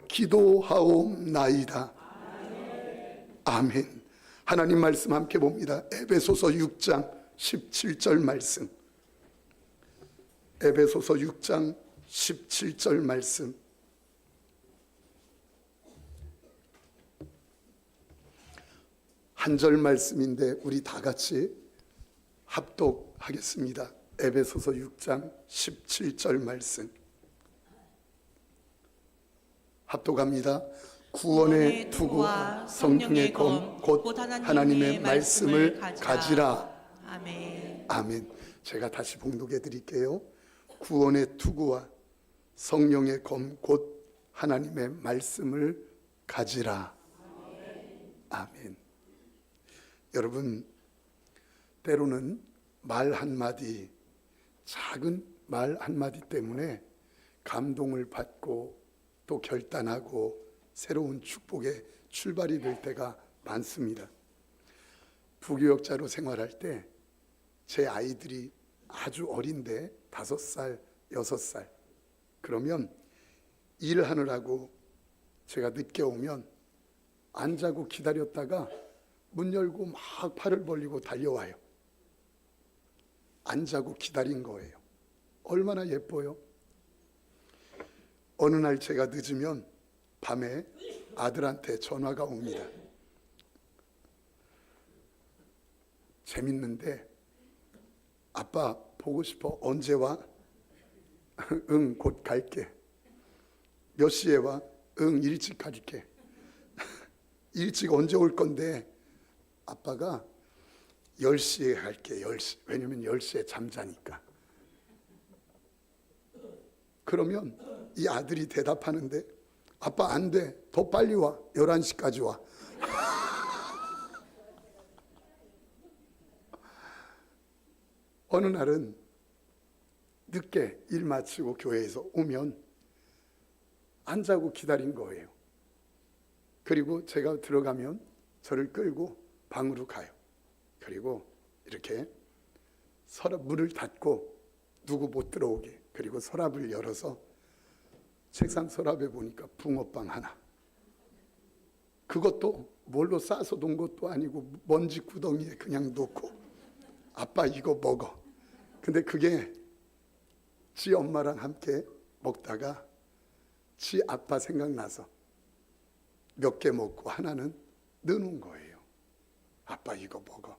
기도하옵나이다. 아멘. 하나님 말씀 함께 봅니다. 에베소서 6장 17절 말씀. 에베소서 6장 17절 말씀. 한 절 말씀인데 우리 다 같이 합독하겠습니다. 에베소서 6장 17절 말씀 합독합니다. 구원의 투구와 성령의 검 곧 하나님의 말씀을 가지라. 아멘. 아멘. 제가 다시 봉독해 드릴게요. 구원의 투구와 성령의 검 곧 하나님의 말씀을 가지라. 아멘. 여러분, 때로는 말 한마디, 작은 말 한마디 때문에 감동을 받고 또 결단하고 새로운 축복의 출발이 될 때가 많습니다. 부교역자로 생활할 때 제 아이들이 아주 어린데 5살, 6살. 그러면 일하느라고 제가 늦게 오면 안 자고 기다렸다가 문 열고 막 팔을 벌리고 달려와요. 안 자고 기다린 거예요. 얼마나 예뻐요. 어느 날 제가 늦으면 밤에 아들한테 전화가 옵니다. 재밌는데, 아빠 보고 싶어. 언제 와? 응, 곧 갈게. 몇 시에 와? 응, 일찍 갈게. 일찍 언제 올 건데? 아빠가 10시에 갈게. 10시. 왜냐면 10시에 잠자니까. 그러면 이 아들이 대답하는데, 아빠 안 돼. 더 빨리 와. 11시까지 와. 어느 날은 늦게 일 마치고 교회에서 오면 안 자고 기다린 거예요. 그리고 제가 들어가면 저를 끌고 방으로 가요. 그리고 이렇게 서랍 문을 닫고 누구 못 들어오게, 그리고 서랍을 열어서 책상 서랍에 보니까 붕어빵 하나. 그것도 뭘로 싸서 놓은 것도 아니고 먼지 구덩이에 그냥 놓고, 아빠 이거 먹어. 근데 그게 지 엄마랑 함께 먹다가 지 아빠 생각나서 몇 개 먹고 하나는 넣어놓은 거예요. 아빠 이거 먹어.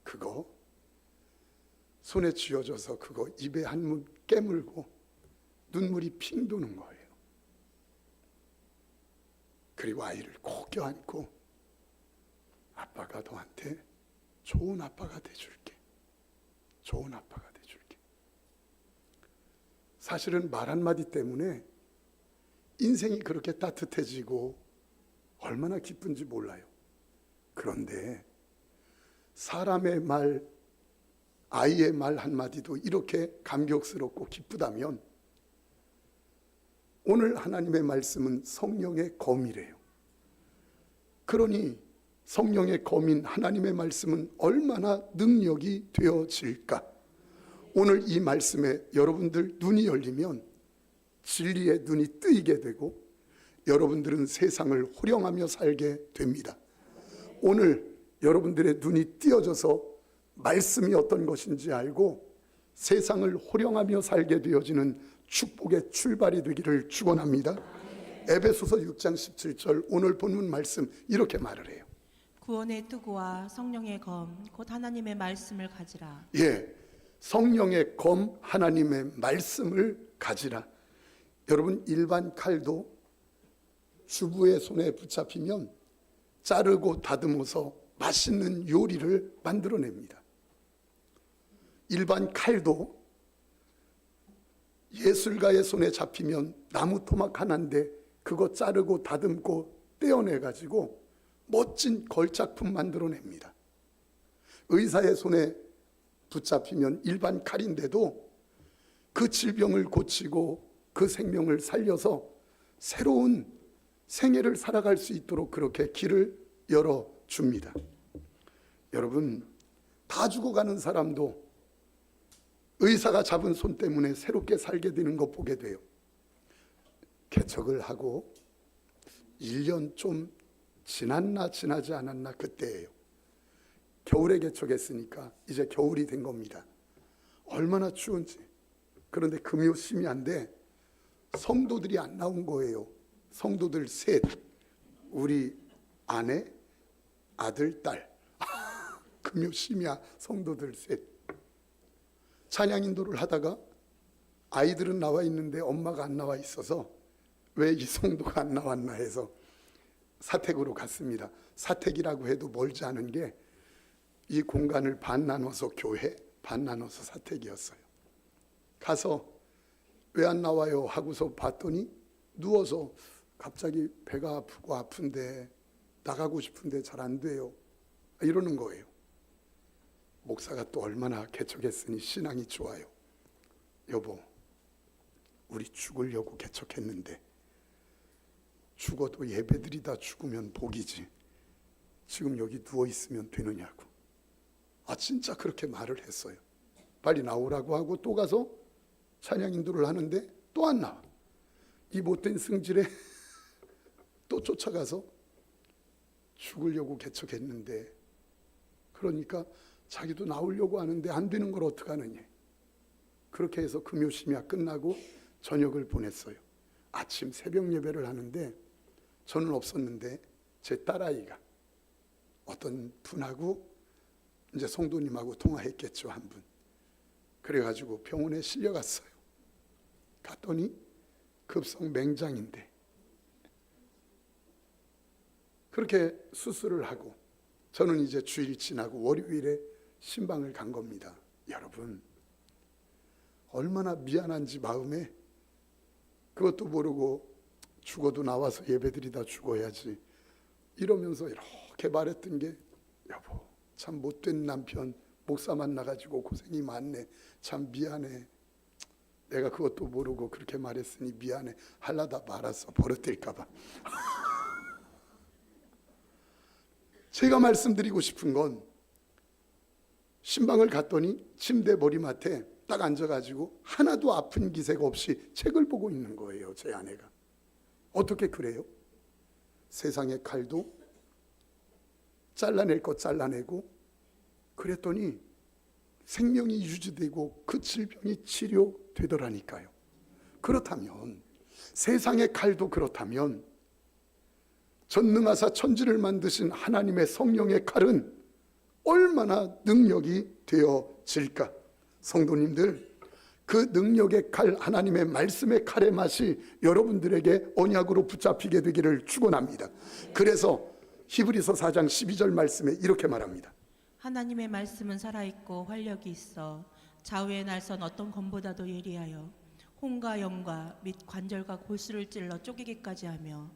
그거 손에 쥐어줘서 그거 입에 한문 깨물고 눈물이 핑 도는 거예요. 그리고 아이를 꼭 껴안고, 아빠가 너한테 좋은 아빠가 돼줄게. 좋은 아빠가 돼줄게. 사실은 말 한마디 때문에 인생이 그렇게 따뜻해지고 얼마나 기쁜지 몰라요. 그런데 사람의 말, 아이의 말 한마디도 이렇게 감격스럽고 기쁘다면, 오늘 하나님의 말씀은 성령의 검이래요. 그러니 성령의 검인 하나님의 말씀은 얼마나 능력이 되어질까? 오늘 이 말씀에 여러분들 눈이 열리면 진리의 눈이 뜨이게 되고, 여러분들은 세상을 호령하며 살게 됩니다. 오늘 여러분들의 눈이 띄어져서 말씀이 어떤 것인지 알고 세상을 호령하며 살게 되어지는 축복의 출발이 되기를 축원합니다. 에베소서 6장 17절 오늘 본문 말씀 이렇게 말을 해요. 구원의 투구와 성령의 검 곧 하나님의 말씀을 가지라. 예, 성령의 검 하나님의 말씀을 가지라. 여러분, 일반 칼도 주부의 손에 붙잡히면 자르고 다듬어서 맛있는 요리를 만들어냅니다. 일반 칼도 예술가의 손에 잡히면 나무 토막 하나인데 그거 자르고 다듬고 떼어내가지고 멋진 걸작품 만들어냅니다. 의사의 손에 붙잡히면 일반 칼인데도 그 질병을 고치고 그 생명을 살려서 새로운 생애를 살아갈 수 있도록 그렇게 길을 열어줍니다. 여러분, 다 죽어가는 사람도 의사가 잡은 손 때문에 새롭게 살게 되는 것 보게 돼요. 개척을 하고 1년 좀 지났나 지나지 않았나 그때예요. 겨울에 개척했으니까 이제 겨울이 된 겁니다. 얼마나 추운지. 그런데 금요 심야인데 성도들이 안 나온 거예요. 성도들 셋, 우리 아내, 아들, 딸. 금요 심야 성도들 셋. 찬양 인도를 하다가 아이들은 나와 있는데 엄마가 안 나와 있어서 왜 이 성도가 안 나왔나 해서 사택으로 갔습니다. 사택이라고 해도 멀지 않은 게 이 공간을 반 나눠서 교회, 반 나눠서 사택이었어요. 가서 왜 안 나와요 하고서 봤더니 누워서 갑자기 배가 아프고 아픈데 나가고 싶은데 잘 안 돼요 이러는 거예요. 목사가 또 얼마나 개척했으니 신앙이 좋아요. 여보, 우리 죽으려고 개척했는데 죽어도 예배드리다 죽으면 복이지 지금 여기 누워있으면 되느냐고. 진짜 그렇게 말을 했어요. 빨리 나오라고 하고 또 가서 찬양 인도를 하는데 또 안 나와. 이 못된 승질에 또 쫓아가서 죽으려고 개척했는데, 그러니까 자기도 나오려고 하는데 안 되는 걸 어떡하느냐. 그렇게 해서 금요 심야 끝나고 저녁을 보냈어요. 아침 새벽 예배를 하는데 저는 없었는데 제 딸아이가 어떤 분하고 이제 성도님하고 통화했겠죠, 한 분. 그래가지고 병원에 실려갔어요. 갔더니 급성 맹장인데 그렇게 수술을 하고 저는 이제 주일 지나고 월요일에 신방을 간 겁니다. 여러분, 얼마나 미안한지 마음에. 그것도 모르고 죽어도 나와서 예배드리다 죽어야지 이러면서 이렇게 말했던 게, 여보 참 못된 남편 목사 만나가지고 고생이 많네, 참 미안해, 내가 그것도 모르고 그렇게 말했으니 미안해, 하려다 말았어, 버릇될까 봐. 제가 말씀드리고 싶은 건, 신방을 갔더니 침대 머리맡에 딱 앉아가지고 하나도 아픈 기색 없이 책을 보고 있는 거예요, 제 아내가. 어떻게 그래요? 세상의 칼도 잘라낼 것 잘라내고 그랬더니 생명이 유지되고 그 질병이 치료되더라니까요. 그렇다면, 세상의 칼도 그렇다면 전능하사 천지를 만드신 하나님의 성령의 칼은 얼마나 능력이 되어질까. 성도님들, 그 능력의 칼, 하나님의 말씀의 칼의 맛이 여러분들에게 언약으로 붙잡히게 되기를 축원합니다. 그래서 히브리서 4장 12절 말씀에 이렇게 말합니다. 하나님의 말씀은 살아있고 활력이 있어 좌우의 날선 어떤 검보다도 예리하여 혼과 영과 및 관절과 골수를 찔러 쪼개기까지 하며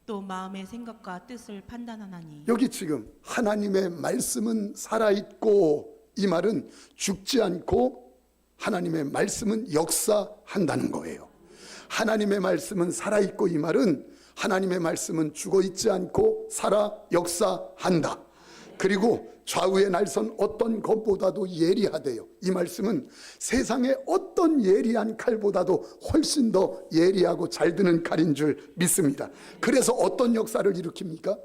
또 마음의 생각과 뜻을 판단하나니. 여기 지금 하나님의 말씀은 살아있고, 이 말은 죽지 않고 하나님의 말씀은 역사한다는 거예요. 하나님의 말씀은 살아있고, 이 말은 하나님의 말씀은 죽어있지 않고 살아 역사한다. 그리고 좌우의 날선 어떤 것보다도 예리하대요. 이 말씀은 세상의 어떤 예리한 칼보다도 훨씬 더 예리하고 잘 드는 칼인 줄 믿습니다. 그래서 어떤 역사를 일으킵니까?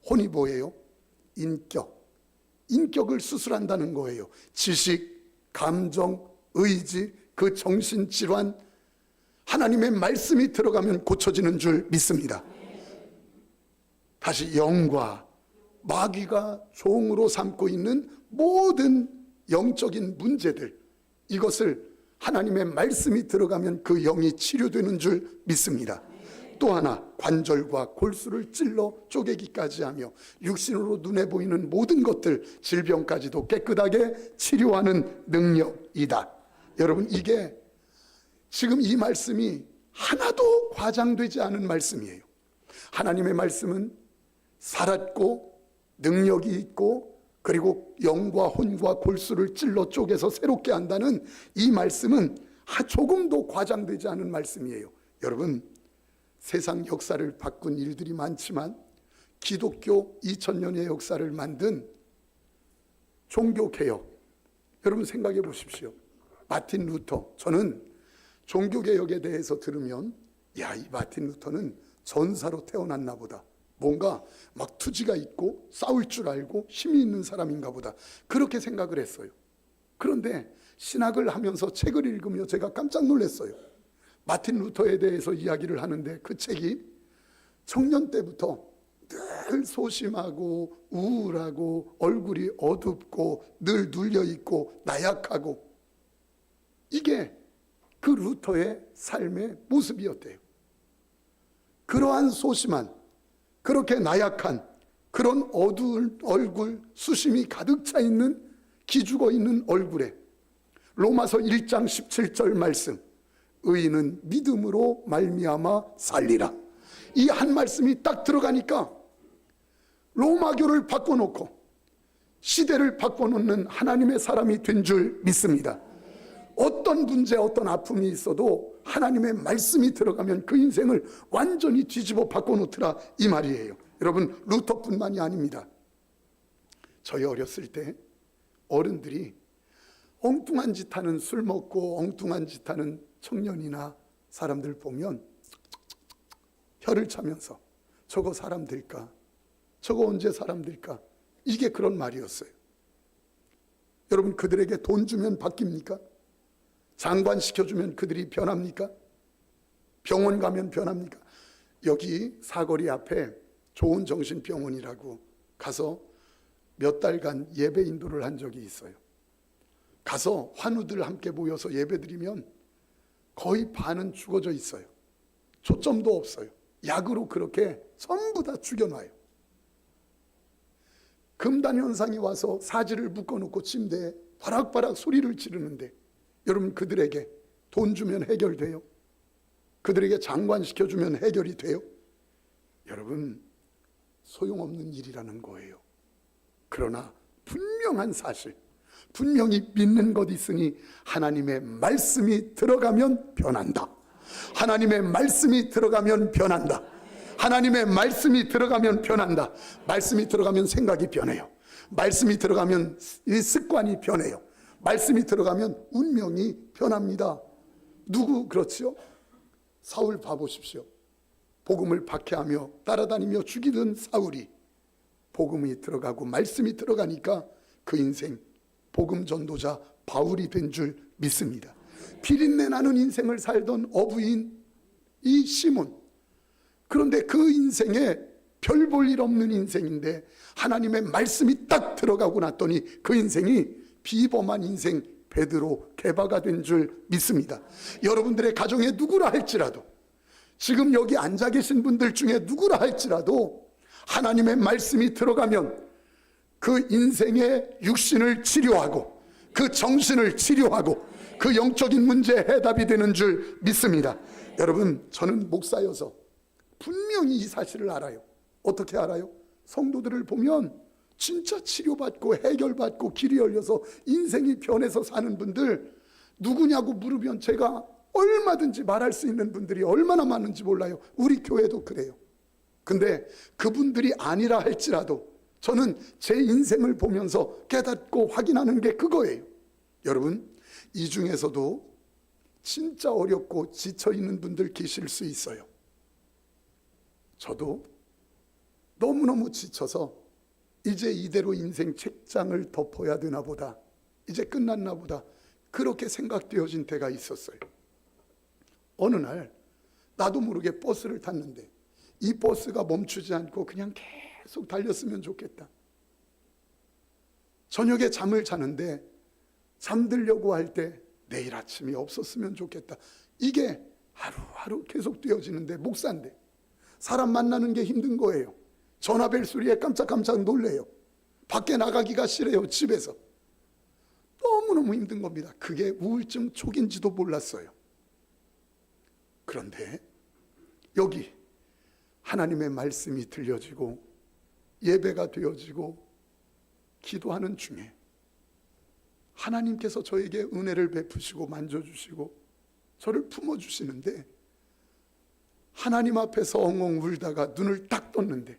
혼이 뭐예요? 인격을 수술한다는 거예요. 지식, 감정, 의지, 그 정신질환, 하나님의 말씀이 들어가면 고쳐지는 줄 믿습니다. 다시 영과 마귀가 종으로 삼고 있는 모든 영적인 문제들, 이것을 하나님의 말씀이 들어가면 그 영이 치료되는 줄 믿습니다. 또 하나, 관절과 골수를 찔러 쪼개기까지 하며 육신으로 눈에 보이는 모든 것들, 질병까지도 깨끗하게 치료하는 능력이다. 여러분, 이게 지금 이 말씀이 하나도 과장되지 않은 말씀이에요. 하나님의 말씀은 살았고 능력이 있고, 그리고 영과 혼과 골수를 찔러 쪼개서 새롭게 한다는 이 말씀은 조금도 과장되지 않은 말씀이에요. 여러분, 세상 역사를 바꾼 일들이 많지만 기독교 2000년의 역사를 만든 종교개혁, 여러분 생각해 보십시오. 마틴 루터, 저는 종교개혁에 대해서 들으면 이 마틴 루터는 전사로 태어났나 보다. 뭔가 막 투지가 있고 싸울 줄 알고 힘이 있는 사람인가 보다. 그렇게 생각을 했어요. 그런데 신학을 하면서 책을 읽으며 제가 깜짝 놀랐어요. 마틴 루터에 대해서 이야기를 하는데 그 책이 청년 때부터 늘 소심하고 우울하고 얼굴이 어둡고 늘 눌려있고 나약하고, 이게 그 루터의 삶의 모습이었대요. 그러한 소심한, 그렇게 나약한, 그런 어두운 얼굴, 수심이 가득 차 있는, 기죽어 있는 얼굴에 로마서 1장 17절 말씀, 의인은 믿음으로 말미암아 살리라. 이 한 말씀이 딱 들어가니까 로마교를 바꿔놓고 시대를 바꿔놓는 하나님의 사람이 된 줄 믿습니다. 어떤 문제, 어떤 아픔이 있어도 하나님의 말씀이 들어가면 그 인생을 완전히 뒤집어 바꿔놓더라, 이 말이에요. 여러분, 루터뿐만이 아닙니다. 저희 어렸을 때 어른들이 엉뚱한 짓 하는, 술 먹고 엉뚱한 짓 하는 청년이나 사람들 보면 혀를 차면서 저거 사람 될까? 저거 언제 사람 될까? 이게 그런 말이었어요. 여러분, 그들에게 돈 주면 바뀝니까? 장관 시켜주면 그들이 변합니까? 병원 가면 변합니까? 여기 사거리 앞에 좋은 정신병원이라고 가서 몇 달간 예배 인도를 한 적이 있어요. 가서 환우들 함께 모여서 예배 드리면 거의 반은 죽어져 있어요. 초점도 없어요. 약으로 그렇게 전부 다 죽여놔요. 금단현상이 와서 사지를 묶어놓고 침대에 바락바락 소리를 지르는데, 여러분, 그들에게 돈 주면 해결돼요? 그들에게 장관시켜주면 해결이 돼요? 여러분, 소용없는 일이라는 거예요. 그러나 분명한 사실, 분명히 믿는 것 있으니 하나님의 말씀이 들어가면 변한다. 하나님의 말씀이 들어가면 변한다. 하나님의 말씀이 들어가면 변한다. 말씀이 들어가면 생각이 변해요. 말씀이 들어가면 이 습관이 변해요. 말씀이 들어가면 운명이 변합니다. 누구 그렇죠? 사울 봐보십시오. 복음을 박해하며 따라다니며 죽이던 사울이 복음이 들어가고 말씀이 들어가니까 그 인생 복음 전도자 바울이 된 줄 믿습니다. 비린내 나는 인생을 살던 어부인 이 시몬, 그런데 그 인생에 별 볼 일 없는 인생인데 하나님의 말씀이 딱 들어가고 났더니 그 인생이 비범한 인생 베드로, 게바가 된 줄 믿습니다. 여러분들의 가정에 누구라 할지라도, 지금 여기 앉아 계신 분들 중에 누구라 할지라도 하나님의 말씀이 들어가면 그 인생의 육신을 치료하고 그 정신을 치료하고 그 영적인 문제의 해답이 되는 줄 믿습니다. 여러분, 저는 목사여서 분명히 이 사실을 알아요. 어떻게 알아요? 성도들을 보면 진짜 치료받고 해결받고 길이 열려서 인생이 변해서 사는 분들 누구냐고 물으면 제가 얼마든지 말할 수 있는 분들이 얼마나 많은지 몰라요. 우리 교회도 그래요. 근데 그분들이 아니라 할지라도 저는 제 인생을 보면서 깨닫고 확인하는 게 그거예요. 여러분, 이 중에서도 진짜 어렵고 지쳐있는 분들 계실 수 있어요. 저도 너무너무 지쳐서 이제 이대로 인생 책장을 덮어야 되나 보다, 이제 끝났나 보다, 그렇게 생각되어진 때가 있었어요. 어느 날 나도 모르게 버스를 탔는데 이 버스가 멈추지 않고 그냥 계속 달렸으면 좋겠다. 저녁에 잠을 자는데 잠들려고 할 때 내일 아침이 없었으면 좋겠다. 이게 하루하루 계속 되어지는데, 목사인데 사람 만나는 게 힘든 거예요. 전화벨 소리에 깜짝깜짝 놀래요. 밖에 나가기가 싫어요. 집에서 너무너무 힘든 겁니다. 그게 우울증 초기인지도 몰랐어요. 그런데 여기 하나님의 말씀이 들려지고 예배가 되어지고 기도하는 중에 하나님께서 저에게 은혜를 베푸시고 만져주시고 저를 품어주시는데, 하나님 앞에서 엉엉 울다가 눈을 딱 떴는데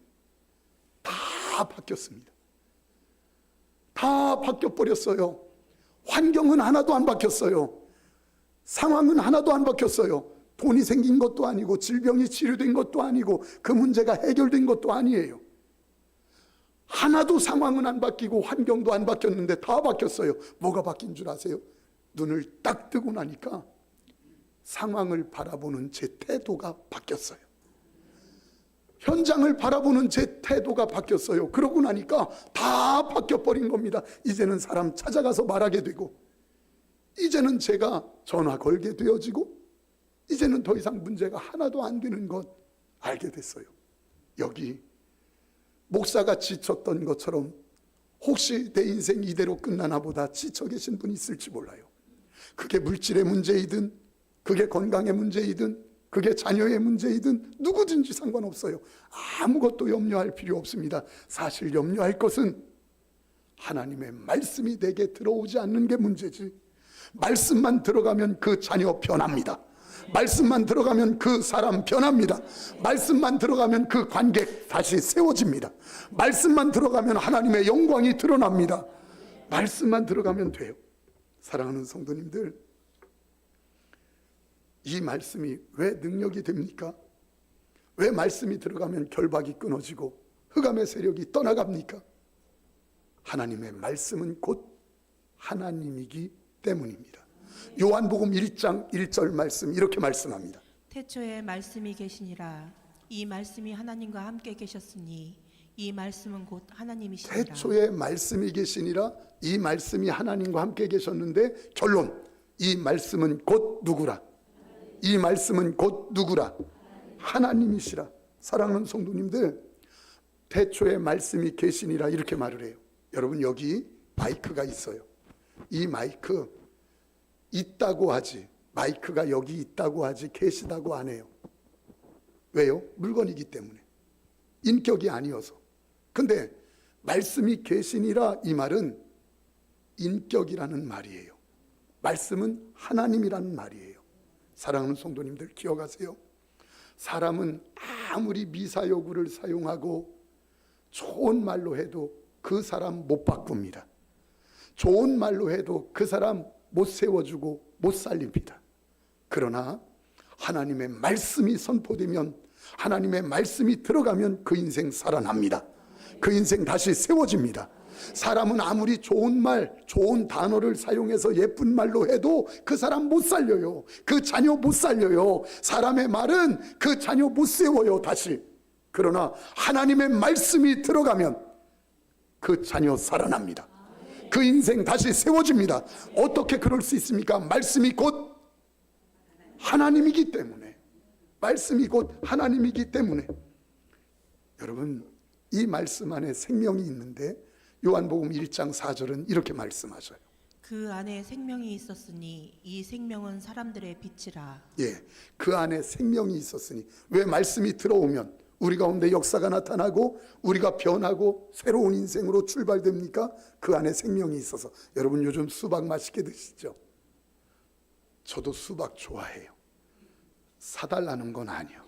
다 바뀌었습니다. 다 바뀌어버렸어요. 환경은 하나도 안 바뀌었어요. 상황은 하나도 안 바뀌었어요. 돈이 생긴 것도 아니고 질병이 치료된 것도 아니고 그 문제가 해결된 것도 아니에요. 하나도 상황은 안 바뀌고 환경도 안 바뀌었는데 다 바뀌었어요. 뭐가 바뀐 줄 아세요? 눈을 딱 뜨고 나니까 상황을 바라보는 제 태도가 바뀌었어요. 현장을 바라보는 제 태도가 바뀌었어요. 그러고 나니까 다 바뀌어버린 겁니다. 이제는 사람 찾아가서 말하게 되고, 이제는 제가 전화 걸게 되어지고, 이제는 더 이상 문제가 하나도 안 되는 것 알게 됐어요. 여기 목사가 지쳤던 것처럼 혹시 내 인생 이대로 끝나나 보다 지쳐 계신 분이 있을지 몰라요. 그게 물질의 문제이든, 그게 건강의 문제이든, 그게 자녀의 문제이든 누구든지 상관없어요. 아무것도 염려할 필요 없습니다. 사실 염려할 것은 하나님의 말씀이 내게 들어오지 않는 게 문제지. 말씀만 들어가면 그 자녀 변합니다. 말씀만 들어가면 그 사람 변합니다. 말씀만 들어가면 그 관계 다시 세워집니다. 말씀만 들어가면 하나님의 영광이 드러납니다. 말씀만 들어가면 돼요. 사랑하는 성도님들, 이 말씀이 왜 능력이 됩니까? 왜 말씀이 들어가면 결박이 끊어지고 흑암의 세력이 떠나갑니까? 하나님의 말씀은 곧 하나님이기 때문입니다. 요한복음 1장 1절 말씀 이렇게 말씀합니다. 태초에 말씀이 계시니라. 이 말씀이 하나님과 함께 계셨으니 이 말씀은 곧 하나님이시니라. 태초에 말씀이 계시니라. 이 말씀이 하나님과 함께 계셨는데 결론, 이 말씀은 곧 누구라? 이 말씀은 곧 누구라? 하나님이시라. 사랑하는 성도님들, 태초에 말씀이 계시니라 이렇게 말을 해요. 여러분, 여기 마이크가 있어요. 이 마이크 있다고 하지, 마이크가 여기 있다고 하지 계시다고 안 해요. 왜요? 물건이기 때문에, 인격이 아니어서. 근데 말씀이 계시니라 이 말은 인격이라는 말이에요. 말씀은 하나님이라는 말이에요. 사랑하는 성도님들, 기억하세요. 사람은 아무리 미사여구를 사용하고 좋은 말로 해도 그 사람 못 바꿉니다. 좋은 말로 해도 그 사람 못 세워주고 못 살립니다. 그러나 하나님의 말씀이 선포되면, 하나님의 말씀이 들어가면 그 인생 살아납니다. 그 인생 다시 세워집니다. 사람은 아무리 좋은 말, 좋은 단어를 사용해서 예쁜 말로 해도 그 사람 못 살려요. 그 자녀 못 살려요. 사람의 말은 그 자녀 못 세워요, 다시. 그러나 하나님의 말씀이 들어가면 그 자녀 살아납니다. 그 인생 다시 세워집니다. 어떻게 그럴 수 있습니까? 말씀이 곧 하나님이기 때문에. 말씀이 곧 하나님이기 때문에. 여러분, 이 말씀 안에 생명이 있는데 요한복음 1장 4절은 이렇게 말씀하셔요. 그 안에 생명이 있었으니 이 생명은 사람들의 빛이라. 예, 그 안에 생명이 있었으니. 왜 말씀이 들어오면 우리 가운데 역사가 나타나고 우리가 변하고 새로운 인생으로 출발됩니까? 그 안에 생명이 있어서. 여러분, 요즘 수박 맛있게 드시죠? 저도 수박 좋아해요. 사달라는 건 아니요.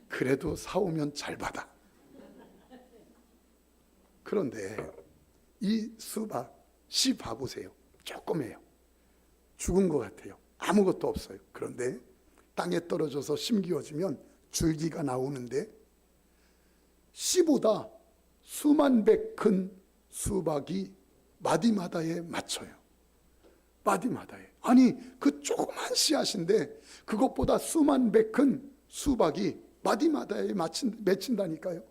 그래도 사오면 잘 받아. 그런데 이 수박 씨 봐보세요. 조그매요. 죽은 것 같아요. 아무것도 없어요. 그런데 땅에 떨어져서 심기워지면 줄기가 나오는데 씨보다 수만 배 큰 수박이 마디마다에 맺혀요. 마디마다에. 아니, 그 조그만 씨앗인데 그것보다 수만 배 큰 수박이 마디마다에 맺힌다니까요.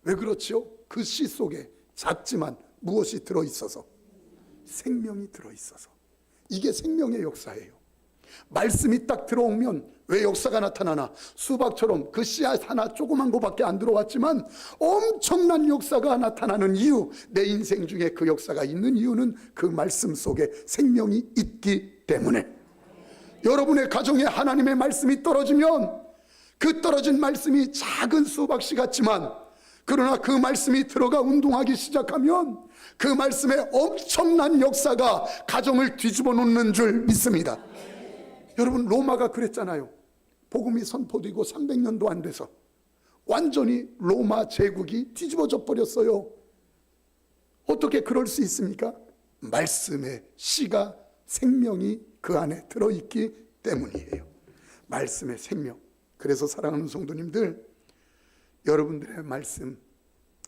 왜 그렇지요? 그 씨 속에 작지만 무엇이 들어있어서? 생명이 들어있어서. 이게 생명의 역사예요. 말씀이 딱 들어오면 왜 역사가 나타나나? 수박처럼 그 씨앗 하나 조그만 거밖에 안 들어왔지만 엄청난 역사가 나타나는 이유, 내 인생 중에 그 역사가 있는 이유는 그 말씀 속에 생명이 있기 때문에. 여러분의 가정에 하나님의 말씀이 떨어지면 그 떨어진 말씀이 작은 수박씨 같지만, 그러나 그 말씀이 들어가 운동하기 시작하면 그 말씀의 엄청난 역사가 가정을 뒤집어 놓는 줄 믿습니다. 여러분, 로마가 그랬잖아요. 복음이 선포되고 300년도 안 돼서 완전히 로마 제국이 뒤집어져 버렸어요. 어떻게 그럴 수 있습니까? 말씀의 씨가, 생명이 그 안에 들어있기 때문이에요. 말씀의 생명. 그래서 사랑하는 성도님들, 여러분들의 말씀,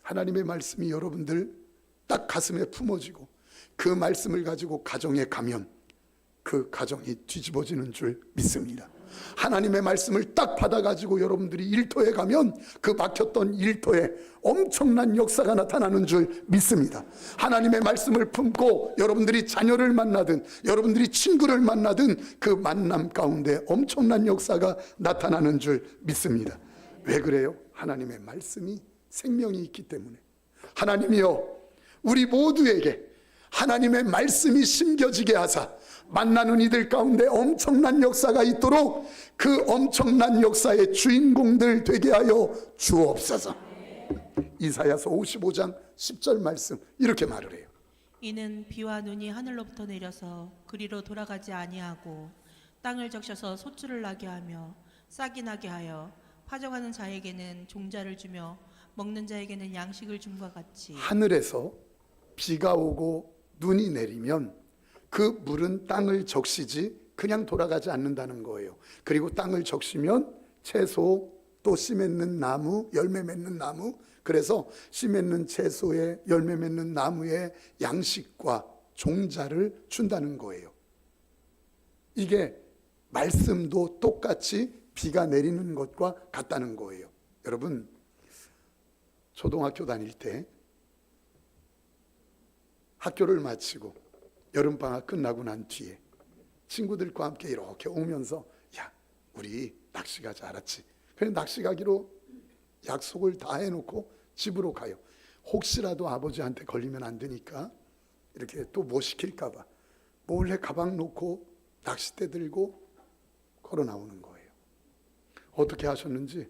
하나님의 말씀이 여러분들 딱 가슴에 품어지고 그 말씀을 가지고 가정에 가면 그 가정이 뒤집어지는 줄 믿습니다. 하나님의 말씀을 딱 받아가지고 여러분들이 일터에 가면 그 막혔던 일터에 엄청난 역사가 나타나는 줄 믿습니다. 하나님의 말씀을 품고 여러분들이 자녀를 만나든 여러분들이 친구를 만나든 그 만남 가운데 엄청난 역사가 나타나는 줄 믿습니다. 왜 그래요? 하나님의 말씀이 생명이 있기 때문에. 하나님이여, 우리 모두에게 하나님의 말씀이 심겨지게 하사 만나는 이들 가운데 엄청난 역사가 있도록 그 엄청난 역사의 주인공들 되게 하여 주옵소서. 이사야서 55장 10절 말씀 이렇게 말을 해요. 이는 비와 눈이 하늘로부터 내려서 그리로 돌아가지 아니하고 땅을 적셔서 소출을 나게 하며 싹이 나게 하여 파종하는 자에게는 종자를 주며 먹는 자에게는 양식을 줌과 같이. 하늘에서 비가 오고 눈이 내리면 그 물은 땅을 적시지 그냥 돌아가지 않는다는 거예요. 그리고 땅을 적시면 채소, 또 씨 맺는 나무, 열매 맺는 나무, 그래서 씨 맺는 채소에 열매 맺는 나무에 양식과 종자를 준다는 거예요. 이게 말씀도 똑같이 비가 내리는 것과 같다는 거예요. 여러분, 초등학교 다닐 때 학교를 마치고 여름방학 끝나고 난 뒤에 친구들과 함께 이렇게 오면서 야, 우리 낚시 가자, 알았지? 그래서 낚시 가기로 약속을 다 해놓고 집으로 가요. 혹시라도 아버지한테 걸리면 안 되니까 이렇게 또 뭐 시킬까 봐 몰래 가방 놓고 낚싯대 들고 걸어 나오는 거예요. 어떻게 하셨는지,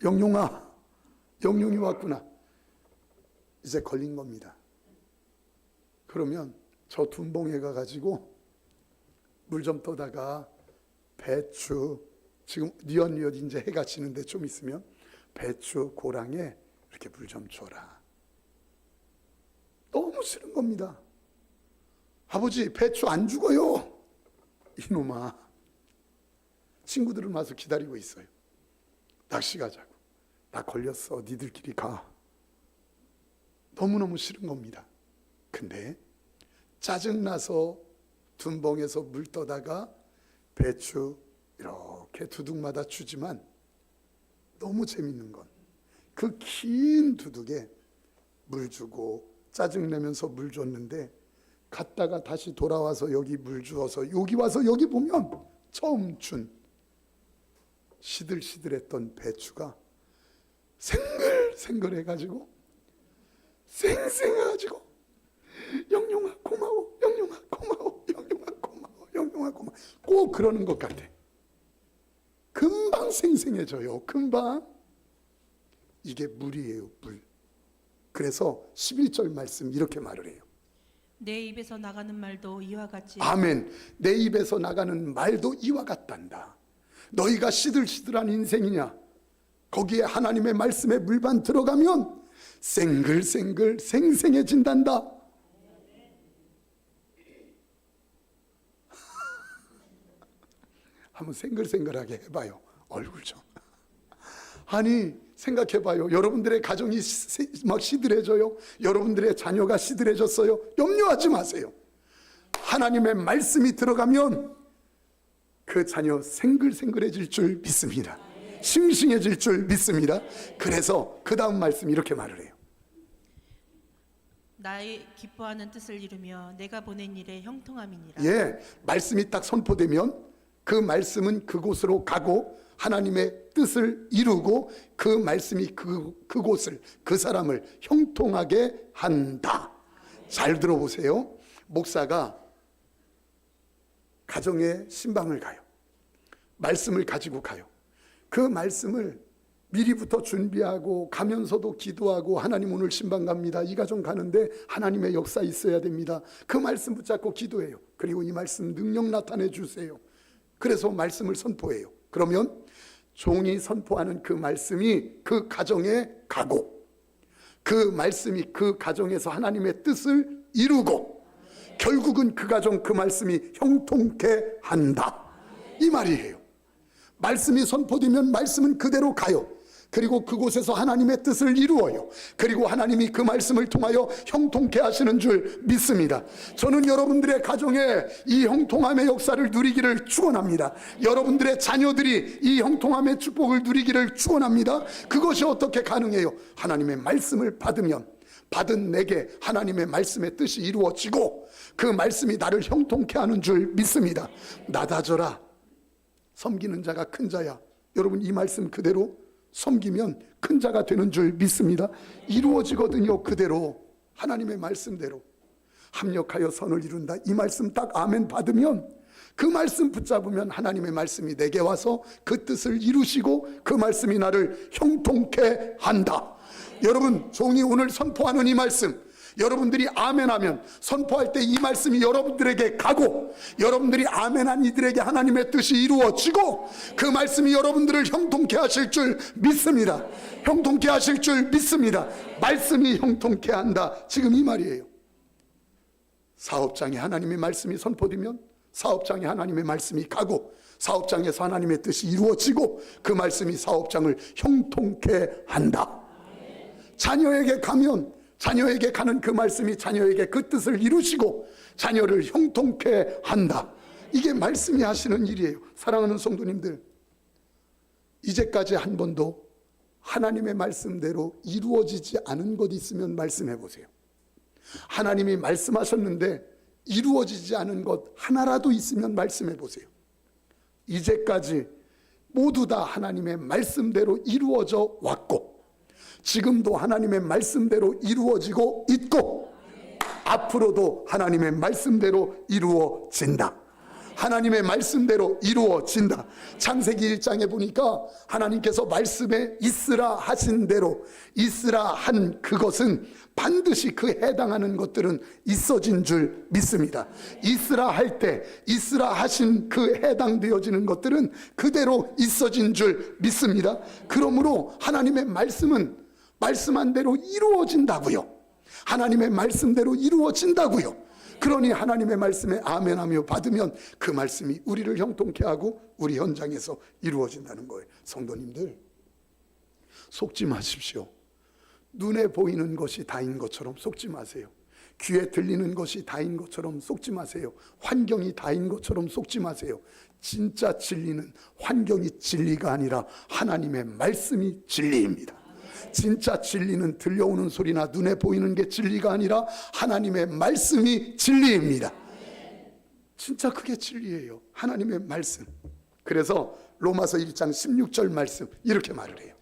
영룡아, 영룡이 왔구나, 이제 걸린 겁니다. 그러면 저 둔봉에 가가지고 물 좀 떠다가 배추, 지금 뉘엿뉘엿 이제 해가 지는데 좀 있으면 배추 고랑에 이렇게 물 좀 줘라. 너무 싫은 겁니다. 아버지, 배추 안 죽어요. 이놈아. 친구들은 와서 기다리고 있어요. 낚시 가자고. 나 걸렸어, 니들끼리 가. 너무너무 싫은 겁니다. 근데 짜증나서 둔봉에서 물 떠다가 배추 이렇게 두둑마다 주지만 너무 재밌는 건 그 긴 두둑에 물 주고 짜증내면서 물 줬는데 갔다가 다시 돌아와서 여기 물 주어서 여기 와서 여기 보면 처음 준 시들시들했던 배추가 생글생글해가지고 쌩쌩해가지고 영룡아 고마워, 영룡아 고마워, 영룡아 고마워, 영룡아 고마워, 꼭 그러는 것 같아. 금방 생생해져요. 금방. 이게 물이에요, 물. 그래서 11절 말씀 이렇게 말을 해요. 내 입에서 나가는 말도 이와 같이. 아멘. 내 입에서 나가는 말도 이와 같단다. 너희가 시들시들한 인생이냐, 거기에 하나님의 말씀에 물만 들어가면 생글생글 생생해진단다. 한번 생글생글하게 해봐요. 얼굴 좀. 아니, 생각해봐요. 여러분들의 가정이 막 시들해져요. 여러분들의 자녀가 시들해졌어요. 염려하지 마세요. 하나님의 말씀이 들어가면 그 자녀 생글생글해질 줄 믿습니다. 싱싱해질 줄 믿습니다. 그래서 그 다음 말씀 이렇게 말을 해요. 나의 기뻐하는 뜻을 이루며 내가 보낸 일에 형통함이니라. 예, 말씀이 딱 선포되면 그 말씀은 그곳으로 가고 하나님의 뜻을 이루고 그 말씀이 그곳을, 그 사람을 형통하게 한다. 잘 들어보세요. 목사가 가정에 신방을 가요. 말씀을 가지고 가요. 그 말씀을 미리부터 준비하고 가면서도 기도하고, 하나님 오늘 신방 갑니다. 이 가정 가는데 하나님의 역사 있어야 됩니다. 그 말씀 붙잡고 기도해요. 그리고 이 말씀 능력 나타내 주세요. 그래서 말씀을 선포해요. 그러면 종이 선포하는 그 말씀이 그 가정에 가고, 그 말씀이 그 가정에서 하나님의 뜻을 이루고, 결국은 그 가정 그 말씀이 형통케 한다. 이 말이에요. 말씀이 선포되면 말씀은 그대로 가요. 그리고 그곳에서 하나님의 뜻을 이루어요. 그리고 하나님이 그 말씀을 통하여 형통케 하시는 줄 믿습니다. 저는 여러분들의 가정에 이 형통함의 역사를 누리기를 축원합니다. 여러분들의 자녀들이 이 형통함의 축복을 누리기를 축원합니다. 그것이 어떻게 가능해요? 하나님의 말씀을 받으면 받은 내게 하나님의 말씀의 뜻이 이루어지고 그 말씀이 나를 형통케 하는 줄 믿습니다. 나다져라 섬기는 자가 큰 자야. 여러분 이 말씀 그대로 섬기면 큰 자가 되는 줄 믿습니다. 이루어지거든요. 그대로 하나님의 말씀대로 합력하여 선을 이룬다. 이 말씀 딱 아멘 받으면 그 말씀 붙잡으면 하나님의 말씀이 내게 와서 그 뜻을 이루시고 그 말씀이 나를 형통케 한다. 여러분 종이 오늘 선포하는 이 말씀 여러분들이 아멘하면 선포할 때 이 말씀이 여러분들에게 가고 여러분들이 아멘한 이들에게 하나님의 뜻이 이루어지고 그 말씀이 여러분들을 형통케 하실 줄 믿습니다. 형통케 하실 줄 믿습니다. 말씀이 형통케 한다. 지금 이 말이에요. 사업장에 하나님의 말씀이 선포되면 사업장에 하나님의 말씀이 가고 사업장에서 하나님의 뜻이 이루어지고 그 말씀이 사업장을 형통케 한다. 자녀에게 가면 자녀에게 가는 그 말씀이 자녀에게 그 뜻을 이루시고 자녀를 형통케 한다. 이게 말씀이 하시는 일이에요. 사랑하는 성도님들, 이제까지 한 번도 하나님의 말씀대로 이루어지지 않은 것 있으면 말씀해 보세요. 하나님이 말씀하셨는데 이루어지지 않은 것 하나라도 있으면 말씀해 보세요. 이제까지 모두 다 하나님의 말씀대로 이루어져 왔고 지금도 하나님의 말씀대로 이루어지고 있고 앞으로도 하나님의 말씀대로 이루어진다. 하나님의 말씀대로 이루어진다. 창세기 1장에 보니까 하나님께서 말씀에 있으라 하신 대로 있으라 한 그것은 반드시 그 해당하는 것들은 있어진 줄 믿습니다. 있으라 할 때 있으라 하신 그 해당되어지는 것들은 그대로 있어진 줄 믿습니다. 그러므로 하나님의 말씀은 말씀한 대로 이루어진다고요. 하나님의 말씀대로 이루어진다고요. 그러니 하나님의 말씀에 아멘하며 받으면 그 말씀이 우리를 형통케 하고 우리 현장에서 이루어진다는 거예요. 성도님들 속지 마십시오. 눈에 보이는 것이 다인 것처럼 속지 마세요. 귀에 들리는 것이 다인 것처럼 속지 마세요. 환경이 다인 것처럼 속지 마세요. 진짜 진리는 환경이 진리가 아니라 하나님의 말씀이 진리입니다. 진짜 진리는 들려오는 소리나 눈에 보이는 게 진리가 아니라 하나님의 말씀이 진리입니다. 진짜 그게 진리예요. 하나님의 말씀. 그래서 로마서 1장 16절 말씀 이렇게 말을 해요.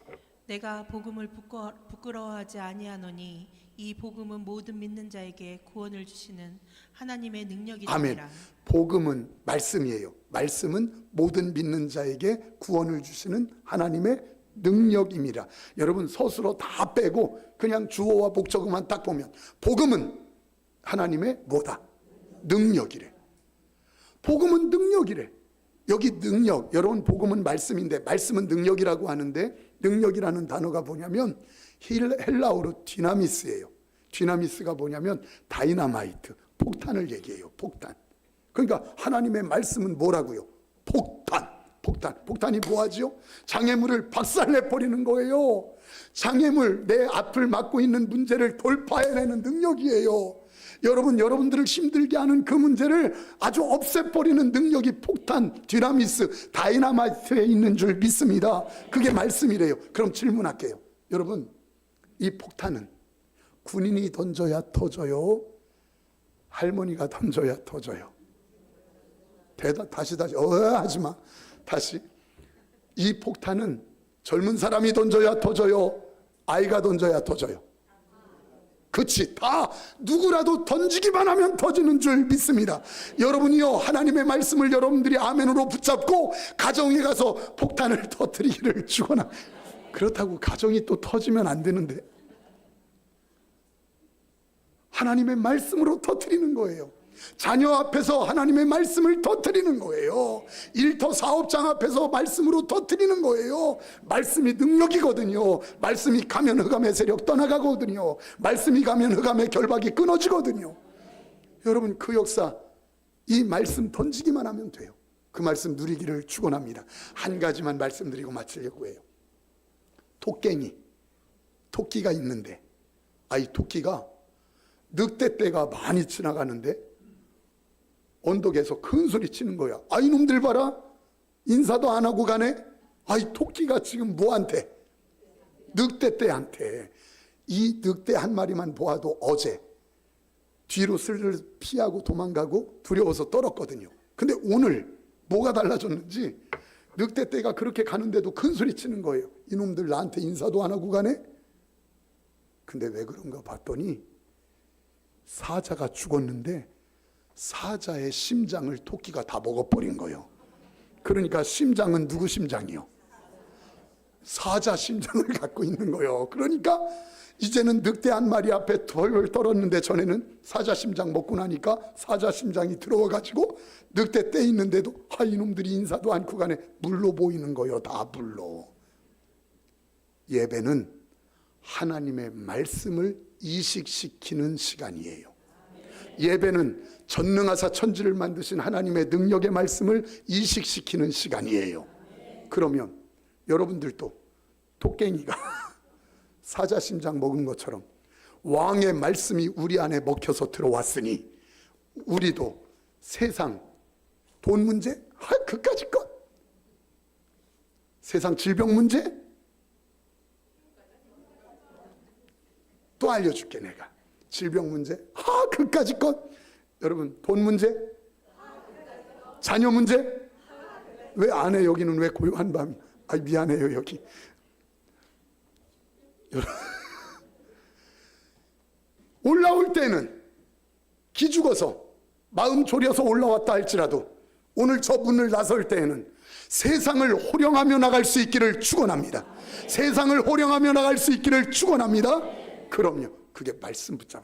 내가 복음을 부끄러워하지 아니하노니 이 복음은 모든 믿는 자에게 구원을 주시는 하나님의 능력이니라. 아멘. 복음은 말씀이에요. 말씀은 모든 믿는 자에게 구원을 주시는 하나님의 능력입니다. 여러분 서술어 다 빼고 그냥 주어와 목적어만 딱 보면 복음은 하나님의 뭐다? 능력이래. 복음은 능력이래. 여기 능력, 여러분 복음은 말씀인데 말씀은 능력이라고 하는데 능력이라는 단어가 뭐냐면 헬라어로 디나미스예요. 디나미스가 뭐냐면 다이나마이트, 폭탄을 얘기해요. 폭탄. 그러니까 하나님의 말씀은 뭐라고요? 폭탄. 폭탄이 뭐하지요? 장애물을 박살내버리는 거예요. 장애물, 내 앞을 막고 있는 문제를 돌파해내는 능력이에요. 여러분들을 힘들게 하는 그 문제를 아주 없애버리는 능력이 폭탄, 디나미스, 다이나마이트에 있는 줄 믿습니다. 그게 말씀이래요. 그럼 질문할게요. 여러분, 이 폭탄은 군인이 던져야 터져요? 할머니가 던져야 터져요? 다시 하지마. 다시. 이 폭탄은 젊은 사람이 던져야 터져요? 아이가 던져야 터져요? 그치, 다 누구라도 던지기만 하면 터지는 줄 믿습니다. 여러분이요 하나님의 말씀을 여러분들이 아멘으로 붙잡고 가정에 가서 폭탄을 터뜨리기를 주거나, 그렇다고 가정이 또 터지면 안 되는데 하나님의 말씀으로 터뜨리는 거예요. 자녀 앞에서 하나님의 말씀을 터뜨리는 거예요. 일터 사업장 앞에서 말씀으로 터뜨리는 거예요. 말씀이 능력이거든요. 말씀이 가면 흑암의 세력 떠나가거든요. 말씀이 가면 흑암의 결박이 끊어지거든요. 여러분 그 역사, 이 말씀 던지기만 하면 돼요. 그 말씀 누리기를 축원합니다. 한 가지만 말씀드리고 마치려고 해요. 토끼가 있는데, 이 토끼가 늑대 떼가 많이 지나가는데 언덕에서 큰 소리 치는 거야. 이놈들 봐라, 인사도 안 하고 가네. 이 토끼가 지금 뭐한테? 늑대 떼한테. 이 늑대 한 마리만 보아도 어제 뒤로 슬슬 피하고 도망가고 두려워서 떨었거든요. 근데 오늘 뭐가 달라졌는지 늑대 떼가 그렇게 가는데도 큰 소리 치는 거예요. 이놈들 나한테 인사도 안 하고 가네. 근데 왜 그런가 봤더니 사자가 죽었는데 사자의 심장을 토끼가 다 먹어버린 거예요. 그러니까 심장은 누구 심장이요? 사자 심장을 갖고 있는 거예요. 그러니까 이제는 늑대 한 마리 앞에 덜 떨었는데, 전에는 사자 심장 먹고 나니까 사자 심장이 들어와가지고 늑대 떼 있는데도 이놈들이 인사도 않고 가네. 물로 보이는 거예요. 다 물로. 예배는 하나님의 말씀을 이식시키는 시간이에요. 예배는 전능하사 천지를 만드신 하나님의 능력의 말씀을 이식시키는 시간이에요. 그러면 여러분들도 토깽이가 사자 심장 먹은 것처럼 왕의 말씀이 우리 안에 먹혀서 들어왔으니, 우리도 세상 돈 문제? 그까짓 것. 세상 질병 문제? 또 알려줄게 내가. 질병 문제? 그까짓 것. 여러분, 돈 문제? 자녀 문제? 왜 안 해? 여기는 왜 고요한 밤이? 미안해요 여기. 올라올 때는 기죽어서 마음 졸여서 올라왔다 할지라도 오늘 저 문을 나설 때에는 세상을 호령하며 나갈 수 있기를 축원합니다. 세상을 호령하며 나갈 수 있기를 축원합니다. 그럼요. 그게 말씀 붙잡아.